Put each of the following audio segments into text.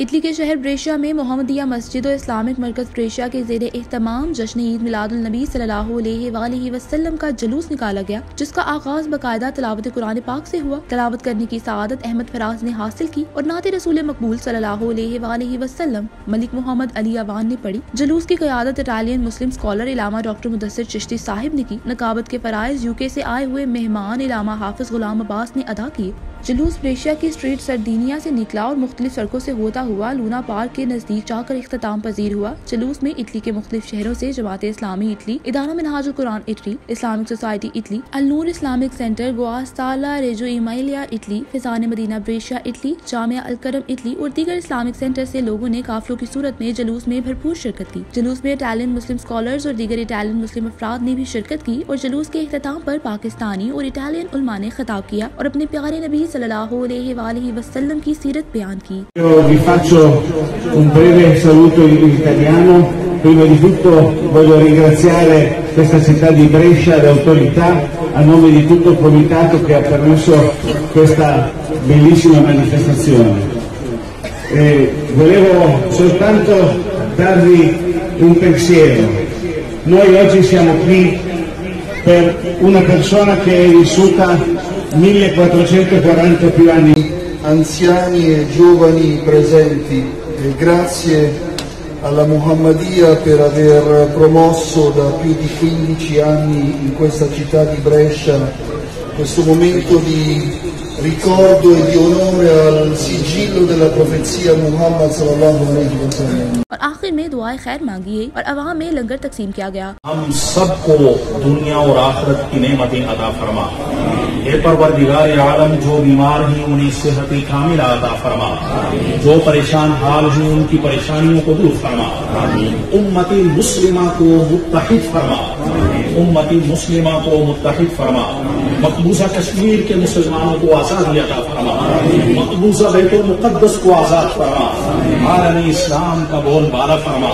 Italy کے شہر Brescia میں محمدیہ مسجد و اسلامک مرکز بریشیا کے زیر اہتمام جشن عید میلاد النبی صلی اللہ علیہ وآلہ وسلم کا جلوس نکالا گیا، جس کا آغاز باقاعدہ تلاوت قرآن پاک سے ہوا۔ تلاوت کرنے کی سعادت احمد فراز نے حاصل کی اور نعت رسول مقبول صلی اللہ علیہ وآلہ وسلم ملک محمد علی اوان نے پڑھی۔ جلوس کی قیادت اٹالین مسلم اسکالر علامہ ڈاکٹر مدثر چشتی صاحب نے کی۔ نقابت کے فرائض UK سے آئے ہوئے مہمان علامہ حافظ غلام عباس نے ادا کیے۔ جلوس بریشیا کی اسٹریٹ سردینیا سے نکلا اور مختلف سڑکوں سے ہوتا ہوا لونا پارک کے نزدیک جا کر اختتام پذیر ہوا۔ جلوس میں اٹلی کے مختلف شہروں سے جماعت اسلامی اٹلی، ادارہ منہاج القرآن اٹلی، اسلامک سوسائٹی اٹلی، النور Islamic centre گواستالا ریجو Emilia Italy, Faizan Madina Brescia Italy, جامعہ الکرم اٹلی اور دیگر اسلامک سینٹر سے لوگوں نے قافلوں کی صورت میں جلوس میں بھرپور شرکت کی۔ جلوس میں اٹالین مسلم اسکالرز اور دیگر اٹالین مسلم افراد نے بھی شرکت کی اور جلوس کے اختتام پر پاکستانی اور اٹالین علماء نے خطاب کیا اور اپنے پیارے نبی صلی اللہ علیہ وآلہ وسلم کی سیرت بیان کی۔ Vi faccio un breve saluto in italiano. Prima di tutto voglio ringraziare questa città di Brescia, le autorità, a nome di tutto il comitato che ha permesso questa bellissima manifestazione. Volevo soltanto darvi un pensiero. Noi oggi siamo qui per una persona che è vissuta 1440 più anni. Anziani e giovani presenti, grazie alla Muhammadiyya per aver promosso da più di 15 anni in questa città di Brescia questo momento di ricordo e di onore al sigillo della profezia Muhammad sallallahu alaihi wasallam. اور آخر میں دعائے خیر مانگی گئی اور عوام میں لنگر تقسیم کیا گیا۔ ہم سب کو دنیا اور آخرت کی نعمتیں عطا فرما، اے پروردگار عالم، جو بیمار ہیں انہیں صحت کاملہ عطا فرما، جو پریشان حال ہیں ان کی پریشانیوں کو دور فرما، امت مسلمہ کو متحد فرما، امت مسلمہ کو متحد فرما، مقبوضہ کشمیر کے مسلمانوں کو آزادی عطا فرما، مقبوضہ بیت المقدس کو آزاد فرما، عالم اسلام کا بول بالا فرما۔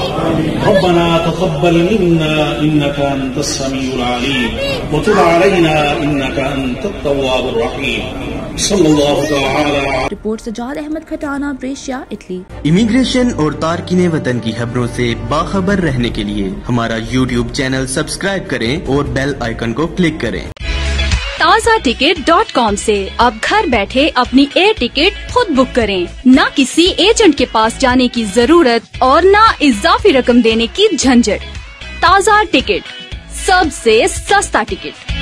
ربنا تقبل منا انك انت السميع العليم وتب علينا انك انت التواب الرحيم صلی اللہ تعالی۔ Report Sajjad Ahmad Khatana, Brescia, Italy. Immigration اور تارکین وطن کی خبروں سے باخبر رہنے کے لیے ہمارا YouTube چینل سبسکرائب کریں اور بیل آئیکن کو کلک کریں۔ TazaTicket.com سے اب گھر بیٹھے اپنی ایئر ٹکٹ خود بک کریں، نہ کسی ایجنٹ کے پاس جانے کی ضرورت اور نہ اضافی رقم دینے کی جھنجھٹ۔ تازہ ٹکٹ، سب سے سستا ٹکٹ۔